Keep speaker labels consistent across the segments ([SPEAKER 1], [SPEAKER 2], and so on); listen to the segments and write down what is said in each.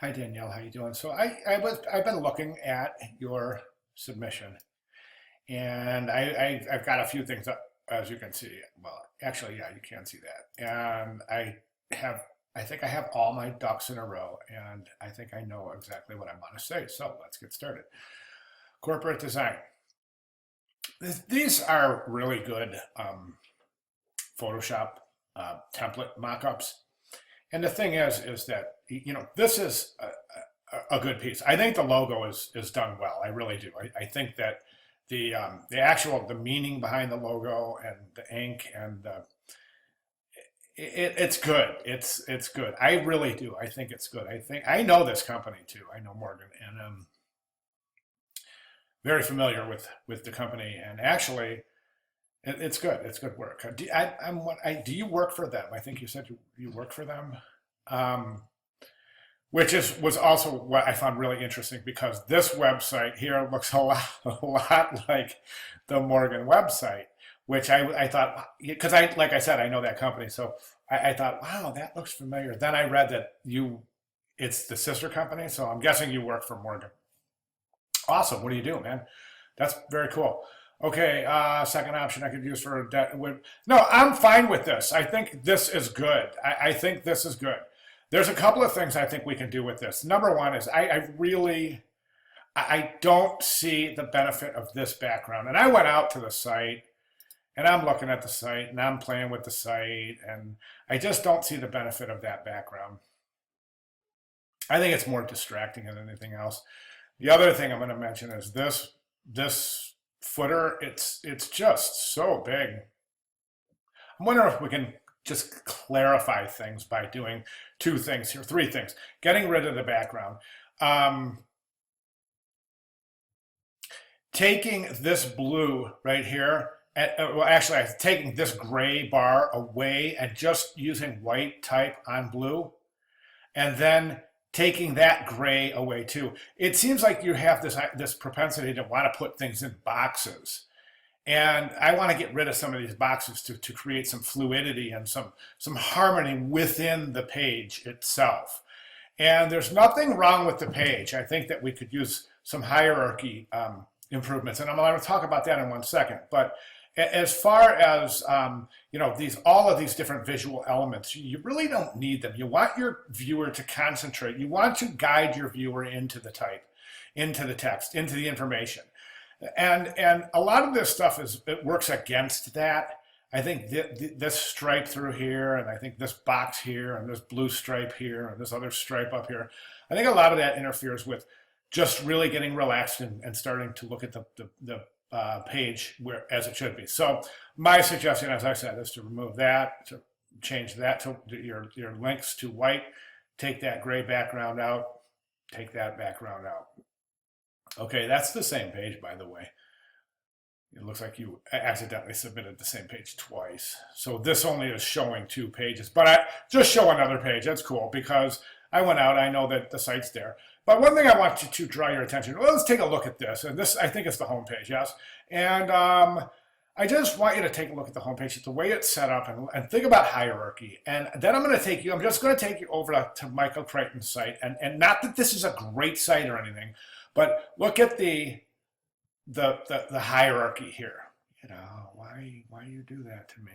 [SPEAKER 1] Hi Danielle, how you doing? So I've been looking at your submission, and I've got a few things up, as you can see. Well, actually, yeah, you can see that. And have I think I have all my ducks in a row, and I think I know exactly what I want to say. So let's get started. Corporate design. These are really good Photoshop template mockups. And the thing is that this is a good piece. I think the logo is done well. I really do. I think that the meaning behind the logo and the ink and it's good. It's good. I really do. I think it's good. I think I know this company too. I know Morgan, and I'm very familiar with the company. And actually, it's good. It's good work. Do you work for them? I think you said you work for them. Um, which was also what I found really interesting because this website here looks a lot like the Morgan website, which I thought because I like I said I know that company, so I thought wow that looks familiar. Then I read that it's the sister company, so I'm guessing you work for Morgan. Awesome. What do you do, man? That's very cool. Okay, second option I could use for a debt. No, I'm fine with this. I think this is good. I think this is good. There's a couple of things I think we can do with this. Number one is I don't see the benefit of this background. And I went out to the site and I'm looking at the site and I'm playing with the site and I just don't see the benefit of that background. I think it's more distracting than anything else. The other thing I'm going to mention is this footer. It's just so big. I'm wondering if we can just clarify things by doing two things here, three things. Getting rid of the background. Taking this blue right here, well, actually, I'm taking this gray bar away and just using white type on blue, and then taking that gray away too. It seems like you have this propensity to want to put things in boxes. And I want to get rid of some of these boxes to create some fluidity and some harmony within the page itself. And there's nothing wrong with the page. I think that we could use some hierarchy improvements, and I'm going to talk about that in 1 second. But as far as all of these different visual elements, you really don't need them. You want your viewer to concentrate. You want to guide your viewer into the type, into the text, into the information. And a lot of this stuff it works against that. I think this stripe through here, and I think this box here, and this blue stripe here, and this other stripe up here. I think a lot of that interferes with just really getting relaxed and starting to look at the page as it should be. So my suggestion, as I said, is to remove that, to change that to your links to white, take that gray background out, take that background out. Okay, that's the same page, by the way. It looks like you accidentally submitted the same page twice. So this only is showing 2 pages, but I just show another page. That's cool because I went out, I know that the site's there. But one thing I want you to draw your attention, well, let's take a look at this. And this, I think it's the home page, yes? And I just want you to take a look at the home page, the way it's set up, and think about hierarchy. And then I'm just going to take you over to Michael Crichton's site. And not that this is a great site or anything, but look at the hierarchy here. Why you do that to me?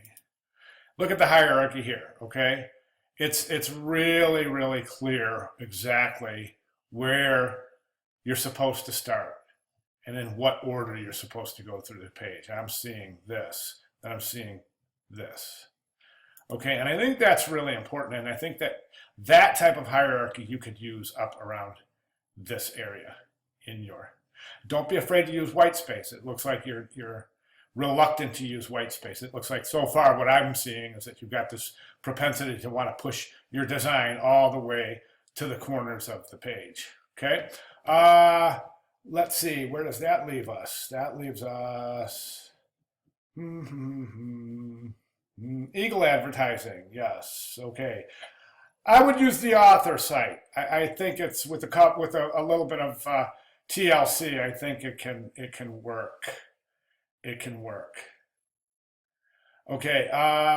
[SPEAKER 1] Look at the hierarchy here, okay? It's really, really clear exactly where you're supposed to start and in what order you're supposed to go through the page. I'm seeing this, then I'm seeing this. Okay, and I think that's really important, and I think that type of hierarchy you could use up around this area in your. Don't be afraid to use white space. It looks like you're reluctant to use white space. It looks like so far what I'm seeing is that you've got this propensity to want to push your design all the way to the corners of the page. Okay, let's see, where does that leave us? That leaves us Eagle advertising. Yes, okay. I would use the author site. I think it's with a little bit of TLC. I think it can work. It can work. Okay,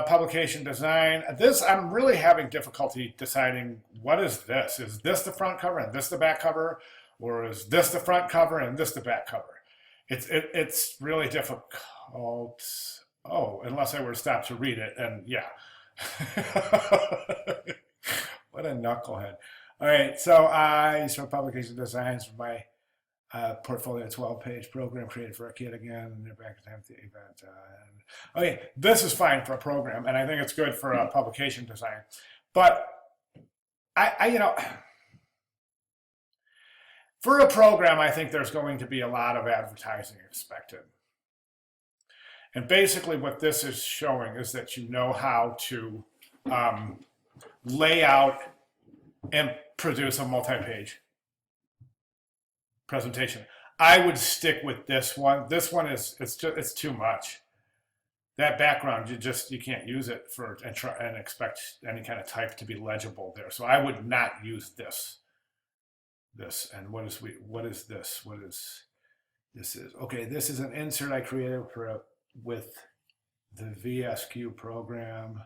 [SPEAKER 1] publication design. This, I'm really having difficulty deciding what is this? Is this the front cover and this the back cover? Or is this the front cover and this the back cover? It's really difficult. Oh, unless I were to stop to read it, and yeah. What a knucklehead. All right, so I use for publication designs for my portfolio 12-page program created for a kid again, and they're back at the event. Okay, this is fine for a program, and I think it's good for a publication design. But you know, for a program, I think there's going to be a lot of advertising expected. And basically what this is showing is that you know how to lay out and produce a multi-page presentation. I would stick with this one. This one it's too much. That background, you can't use it for and expect any kind of type to be legible there. So I would not use this. And what is this? This is okay. This is an insert I created with the VSQ program.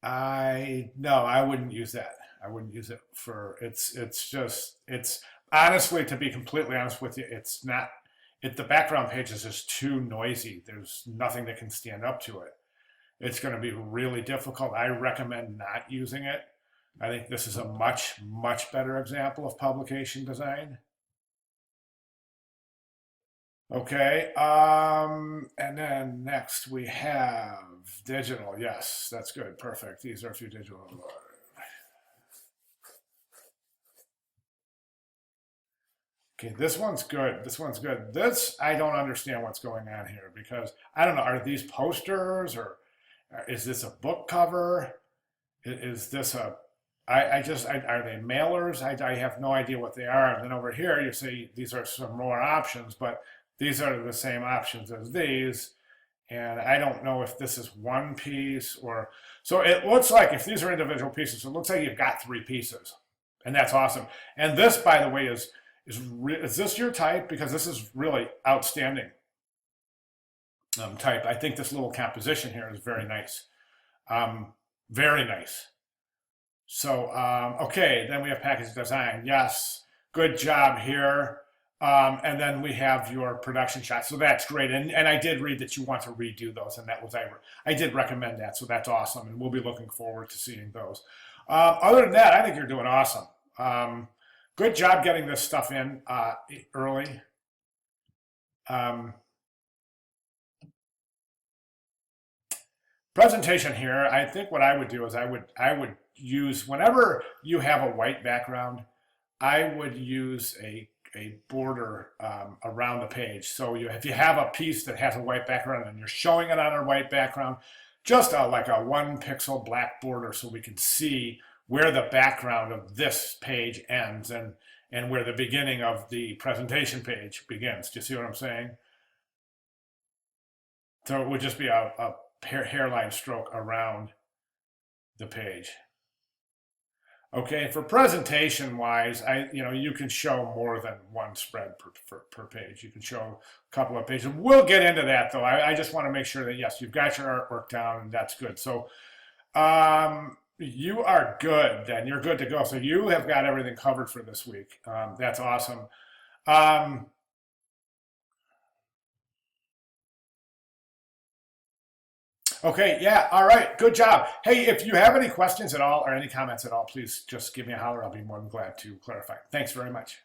[SPEAKER 1] I wouldn't use that. I wouldn't use it for it's honestly, to be completely honest with you, it's not the background page is just too noisy. There's nothing that can stand up to it. It's going to be really difficult. I recommend not using it. I think this is a much better example of publication design. Okay, and then next we have digital. Yes, that's good. Perfect. These are a few digital. Okay, this one's good. This one's good. This, I don't understand what's going on here because I don't know. Are these posters or is this a book cover? Is this a, are they mailers? I have no idea what they are. And then over here, you see these are some more options, but these are the same options as these. And I don't know if this is one piece or, so it looks like if these are individual pieces, it looks like you've got 3 pieces. And that's awesome. And this, by the way, is this your type? Because this is really outstanding type. I think this little composition here is very nice. Very nice. So, okay, then we have package design. Yes, good job here. And then we have your production shots. So that's great. And I did read that you want to redo those, and that was, I did recommend that. So that's awesome. And we'll be looking forward to seeing those. Other than that, I think you're doing awesome. Good job getting this stuff in early. Presentation here, I think what I would do is I would use, whenever you have a white background, I would use a border around the page. So if you have a piece that has a white background and you're showing it on a white background, just like a 1 pixel black border so we can see where the background of this page ends and where the beginning of the presentation page begins. Do you see what I'm saying? So it would just be a hairline stroke around the page. Okay, for presentation wise, you can show more than 1 spread per page. You can show a couple of pages. We'll get into that though. I just want to make sure that yes, you've got your artwork down and that's good. So you are good then. You're good to go. So you have got everything covered for this week. That's awesome. Okay, yeah, all right, good job. Hey, if you have any questions at all or any comments at all, please just give me a holler. I'll be more than glad to clarify. Thanks very much.